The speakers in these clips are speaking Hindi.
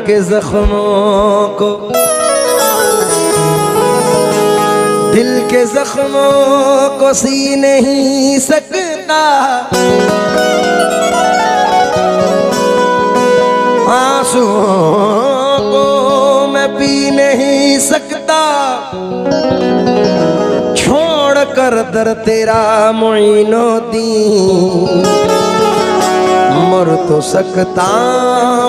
के जख्मों को, दिल के जख्मों को सी नहीं सकता, आंसुओं को मैं पी नहीं सकता, छोड़ कर दर तेरा मोइनुद्दीन, मर तो सकता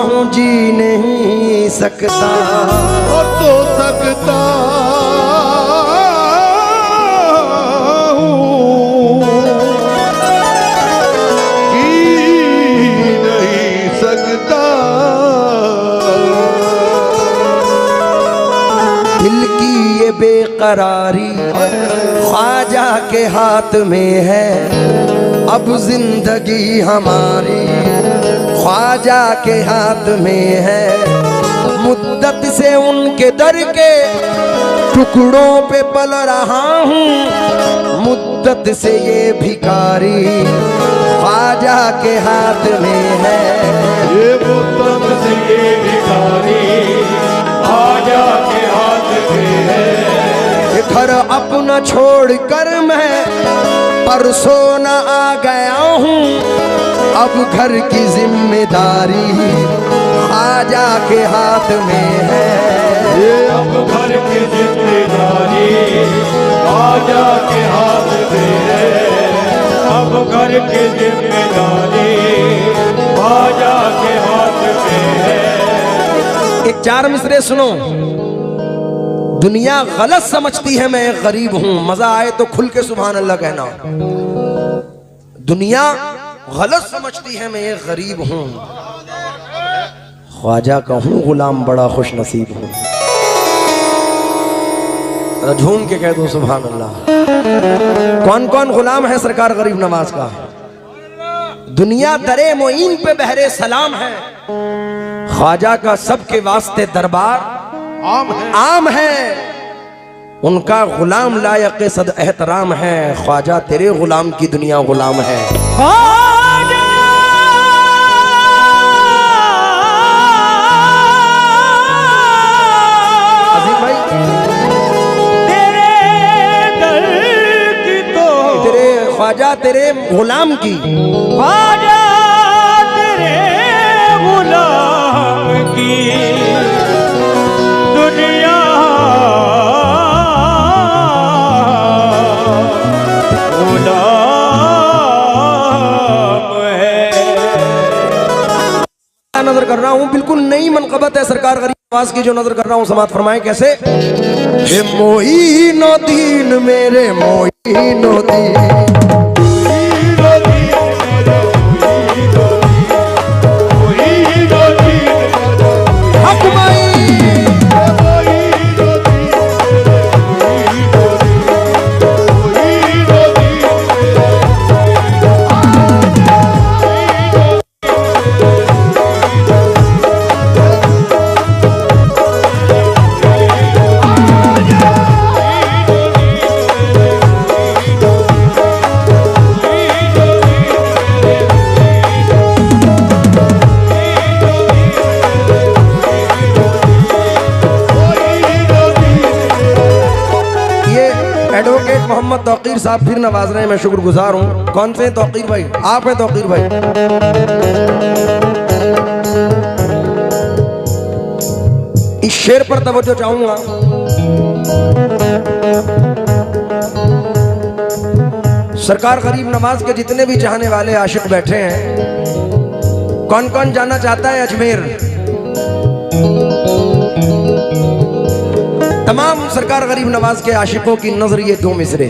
हूँ जी नहीं सकता, मर तो सकता हूँ जी नहीं सकता। दिल की ये बेकरारी ख्वाजा के हाथ में है, अब जिंदगी हमारी ख्वाजा के हाथ में है, मुद्दत से उनके दर के टुकड़ों पे पल रहा हूँ, मुद्दत से ये भिखारी ख्वाजा के हाथ में है, ये मुद्दत से ये भिखारी ख्वाजा के हाथ में है। घर अपना छोड़ कर मैं परसों न आ गया हूँ, अब घर की जिम्मेदारी ख्वाजा के हाथ में है, ये अब घर की जिम्मेदारी ख्वाजा के हाथ में है, अब घर की जिम्मेदारी ख्वाजा के हाथ में है। एक चार मिसरे सुनो। दुनिया गलत समझती है मैं एक गरीब हूं, मजा आए तो खुल के सुभान अल्लाह कहना। दुनिया गलत समझती है मैं एक गरीब हूं, ख्वाजा का हूं गुलाम बड़ा खुश नसीब हूं। झूम के कह दो सुभान अल्लाह। कौन कौन गुलाम है सरकार गरीब नवाज का? दुनिया दरे मोइन पे बहरे सलाम है, ख्वाजा का सबके वास्ते दरबार आम है, उनका गुलाम लायक सद एहतराम है, ख्वाजा तेरे गुलाम की दुनिया गुलाम है। अजीम भाई तेरे दर की तो तेरे ख्वाजा तेरे गुलाम की, ख्वाजा तेरे गुलाम की दुनिया नजर कर रहा हूँ, बिल्कुल नई मनकबत है सरकार गरीब नवाज की जो नजर कर रहा हूँ। समात फरमाए कैसे? हे मोइनुद्दीन मेरे मोइनुद्दीन, मोहम्मद तौकीर साहब फिर नवाज रहे हैं, मैं शुक्रगुजार हूँ। कौन से तौकीर भाई? आप हैं तौकीर भाई। इस शेर पर तवज्जो चाहूंगा। सरकार गरीब नवाज के जितने भी चाहने वाले आशिक बैठे हैं, कौन कौन जाना चाहता है अजमेर? तमाम सरकार गरीब नवाज के आशिकों की नजर ये दो मिसरे।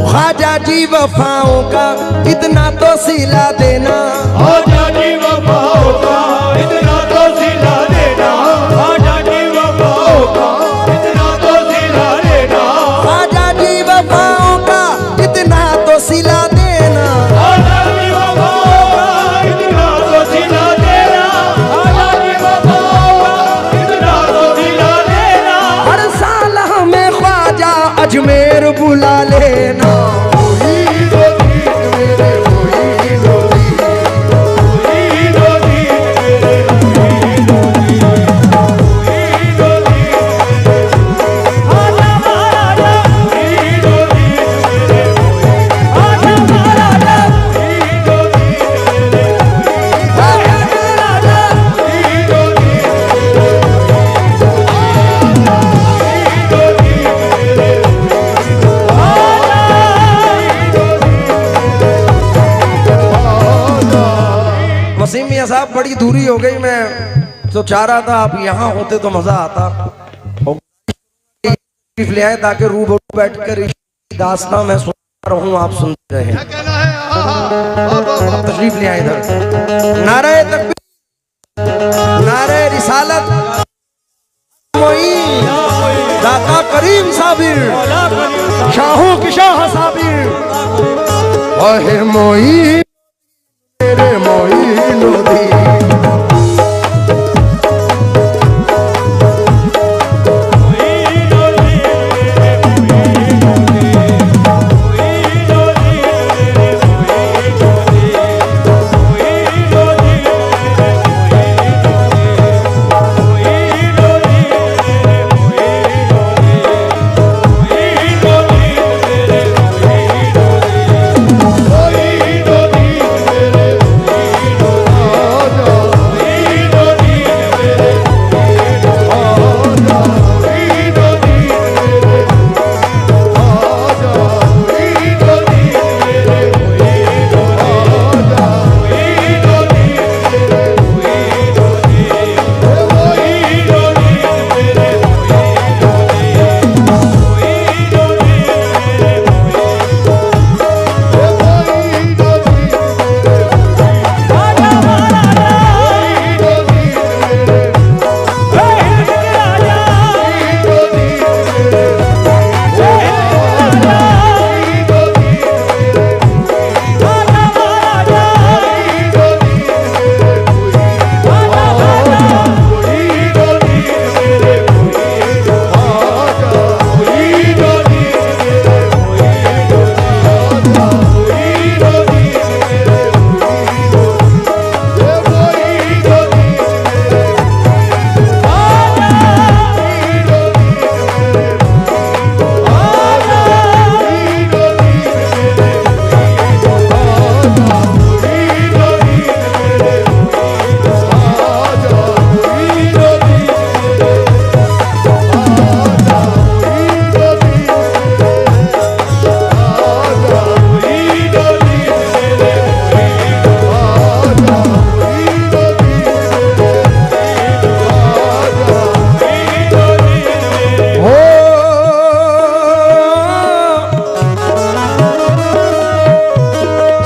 ख्वाजा जी वफाओं का इतना तो सिला देना, ख्वाजा जी वफाओं का इतना तो सिला देना, ख्वाजा जी वफाओं का इतना तो सिला देना, ख्वाजा जी वफाओं का इतना तो सिला देना, ख्वाजा जी वफाओं का इतना तो सिला देना, ख्वाजा जी वफाओं का इतना तो सिला देना, हर साल हमें ख्वाजा अजमेर बुला लेना। साहब बड़ी दूरी हो गई, मैं तो चाह रहा था आप यहाँ होते तो मजा आता। ले आए ताकि रूबरू बैठकर दास्तां मैं सुन रहूं, आप सुनते रहे। तशरीफ ले आए इधर। नारे तकबीर, नारे रिसालत, दाता करीम साबिर, शाहों की शाह साबिर। ओहे मोई मेरे मोई नदी,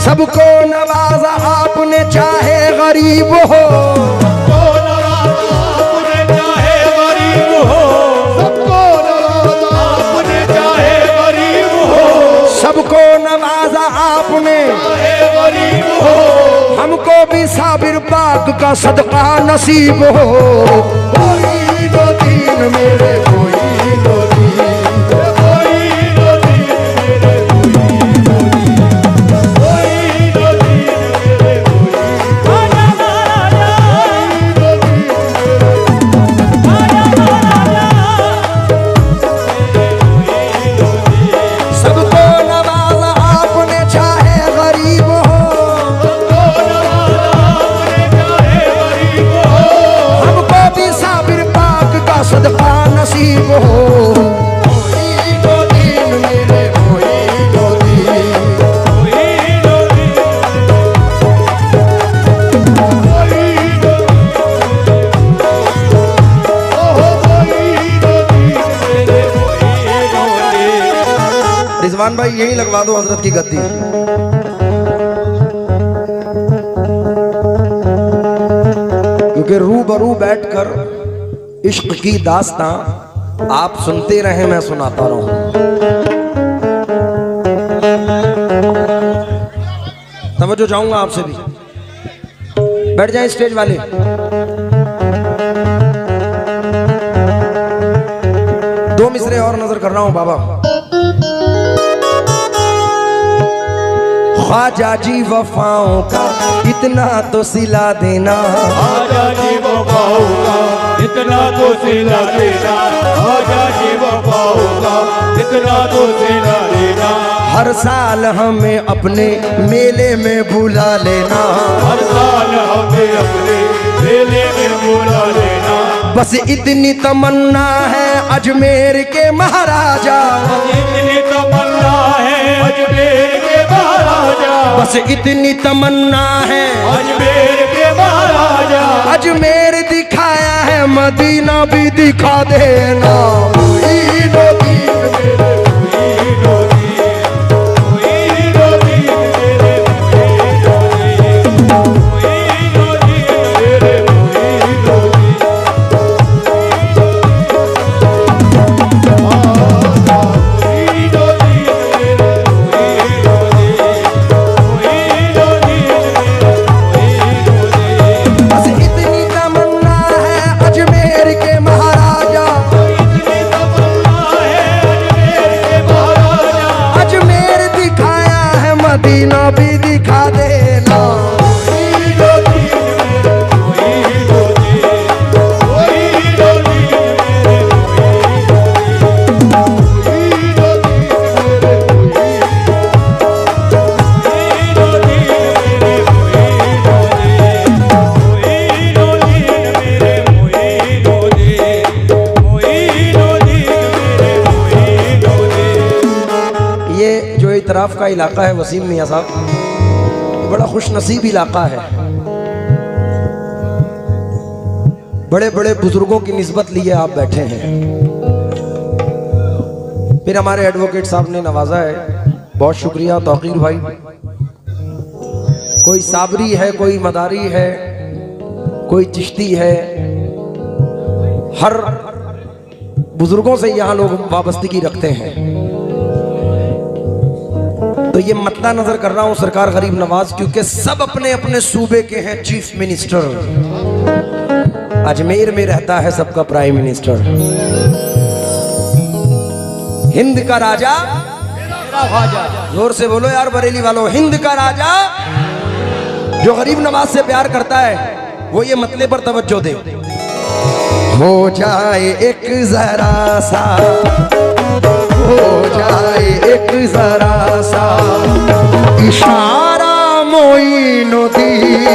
सबको नवाजा आपने चाहे गरीब हो, सबको नवाजा आपने चाहे गरीब हो, सबको नवाजा आपने चाहे गरीब हो, सबको नवाजा आपने चाहे गरीब हो, हमको भी साबिर पाक का सदका नसीब हो। कोई दो तीन मेरे कोई दो तीन, कोई दो तीन मेरे कोई दो तीन, कोई दो तीन मेरे कोई आजा महाराजा, कोई दो तीन मेरे आजा महाराजा, सबको नवाजा आपने चाहे गरीब हो, सबको नवाजा आपने चाहे गरीब हो, हमको भी साबिर पाक का सदका नसीब हो। कोई दो तीन मेरे कोई दो तीन, कोई दो तीन कोई दो ओहो कोई दो तीन मेरे कोई दो तीन। रिजवान भाई यही लगवा दो हजरत की गद्दी। क्योंकि रूबरू बैठकर इश्क की दास्तां आप सुनते रहे, मैं सुनाता रहूं। तवज्जो चाहूंगा आपसे भी, बैठ जाए स्टेज वाले। दो मिसरे और नजर कर रहा हूं बाबा। ख्वाजा जी वफाओं का इतना तो सिला देना, आजा जी वफाओं का इतना तो सिला देना, आजा जी वफाओं का इतना तो सिला देना, हर साल हमें अपने मेले में बुला लेना, हर साल हमें अपने मेले में बुला लेना, बस इतनी तमन्ना है अजमेर के महाराजा, इतनी तमन्ना है अजमेर के महाराजा, बस इतनी तमन्ना है अजमेर के महाराजा, महाराजा अजमेर दिखाया है मदीना भी दिखा देना। मदीना भी दिखा देना। ये जो इतराफ का इलाका है वसीम मियाँ साहब, बड़ा खुश नसीब इलाका है। बड़े बड़े बुजुर्गों की निस्बत लिए आप बैठे हैं। फिर हमारे एडवोकेट साहब ने नवाजा है, बहुत शुक्रिया तौकीर भाई। कोई साबरी है, कोई मदारी है, कोई चिश्ती है, हर बुजुर्गों से यहाँ लोग वाबस्तगी रखते हैं। तो ये मतला नजर कर रहा हूं सरकार गरीब नवाज, क्योंकि सब अपने अपने सूबे के हैं चीफ मिनिस्टर। अजमेर में रहता है सबका प्राइम मिनिस्टर। हिंद का राजा जोर से बोलो यार बरेली वालों, हिंद का राजा जो गरीब नवाज से प्यार करता है वो ये मतले पर तवज्जो दे। हो जाए एक जरा सा, हो जाए एक जरा सा इशारा मोइनुद्दीन।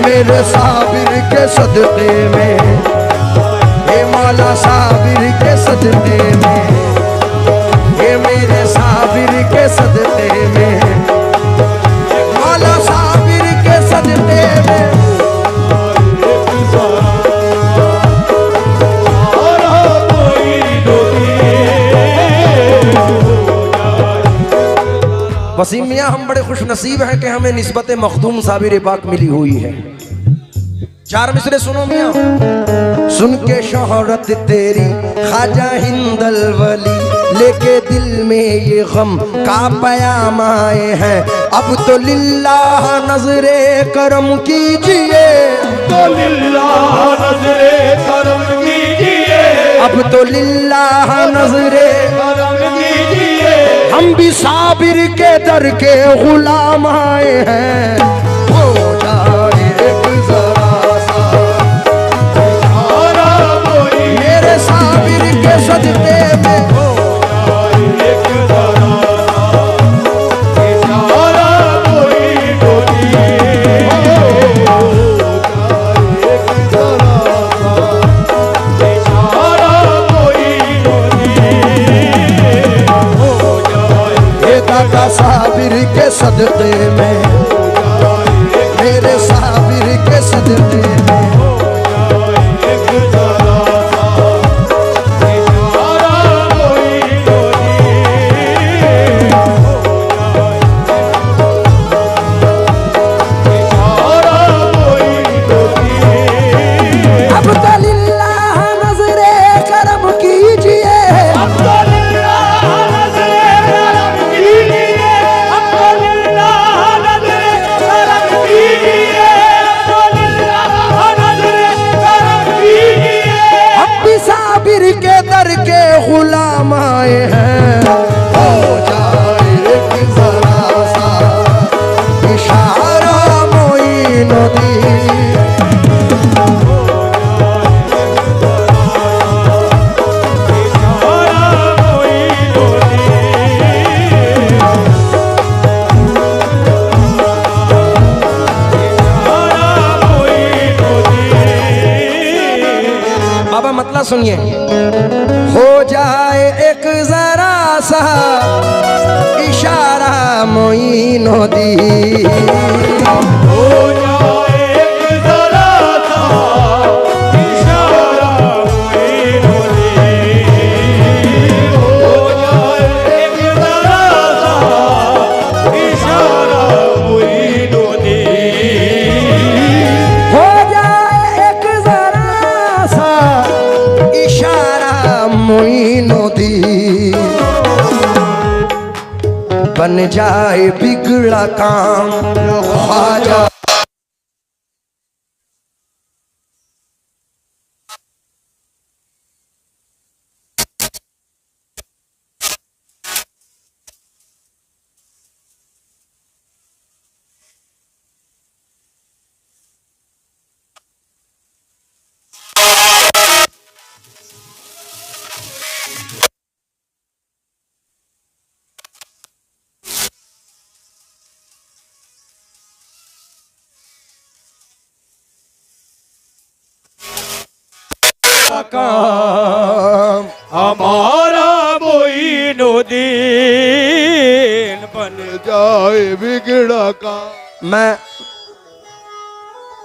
मेरे साबिर के सदक़े में, ये मौला साबिर के सदक़े में, ये मेरे साबिर के सदक़े में, मौला साबिर के सदक़े में। वसीम मियाँ हम बड़े खुश नसीब हैं कि हमें निस्बत मखदूम साबिर पाक मिली हुई है। चार मिसरे सुनो मियाँ। सुन के शोहरत तेरी ख्वाजा हिंदल वली, लेके दिल में ये गम का पयाम आए हैं। अब तो लिल्लाह नजरे करम कीजिए, तो लिल्लाह नजरे करम कीजिए, अब तो लिल्लाह नजरे करम कीजिए। हम भी साबिर के दर के गुलाम आए हैं। हो जाए एक जरा सा इशारा मोइनुद्दीन, मेरे साबिर के सदक़े में, हो जाए एक जरा सा इशारा मोइनुद्दीन, हो जाए एक जरा सा इशारा मोइनुद्दीन, हो जाए ये दादा साबिर के सदक़े में, मेरे साबिर के सदक़े में। एक जरा सा इशारा मोइनुद्दीन, इशारा मोइनुद्दीन। अब तो लिल्लाह नजरे करम कीजिए, अब तो लिल्लाह नज़रे करम कीजिए, अब तो लिल्लाह नज़रे करम कीजिए, अब तो लिल्लाह बाबा मतलब सुनिए, हो जाए एक जरा सा इशारा मोइनुद्दीन, हो जाए एक जरा सा इशारा मोइनुद्दीन, हो जाए एक जरा सा इशारा मोइनुद्दीन, हो जाए एक जरा सा इशारा मोइनुद्दीन, बन जाए बिगड़ा काम ख्वाजा। काम हमारा मोइनुद्दीन बन जाए बिगड़ा का।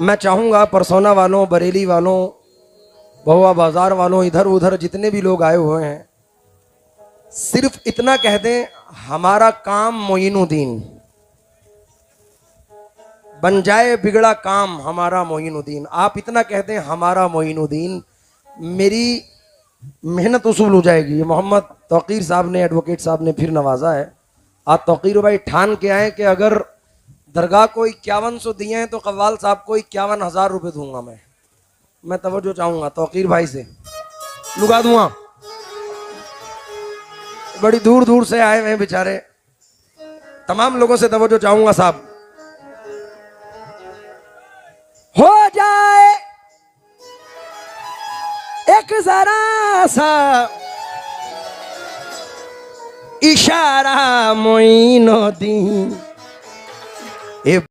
मैं चाहूंगा परसोना वालों, बरेली वालों, भवा बाजार वालों, इधर उधर जितने भी लोग आए हुए हैं, सिर्फ इतना कह दें, हमारा काम मोइनुद्दीन, बन जाए बिगड़ा काम हमारा मोइनुद्दीन। आप इतना कह दें हमारा मोइनुद्दीन, मेरी मेहनत उसूल हो जाएगी। ये मोहम्मद तौकीर साहब ने, एडवोकेट साहब ने फिर नवाजा है। आज तौकीर भाई ठान के आए कि अगर दरगाह को 5100 दिए हैं तो कव्वाल साहब को 51,000 रुपये दूंगा। मैं तवज्जो चाहूंगा तौकीर भाई से, लुगा दूंगा। बड़ी दूर दूर से आए हुए हैं बेचारे, तमाम लोगों से तवज्जो चाहूंगा साहब। हो जाए एक जरा सा इशारा मोइनुद्दीन,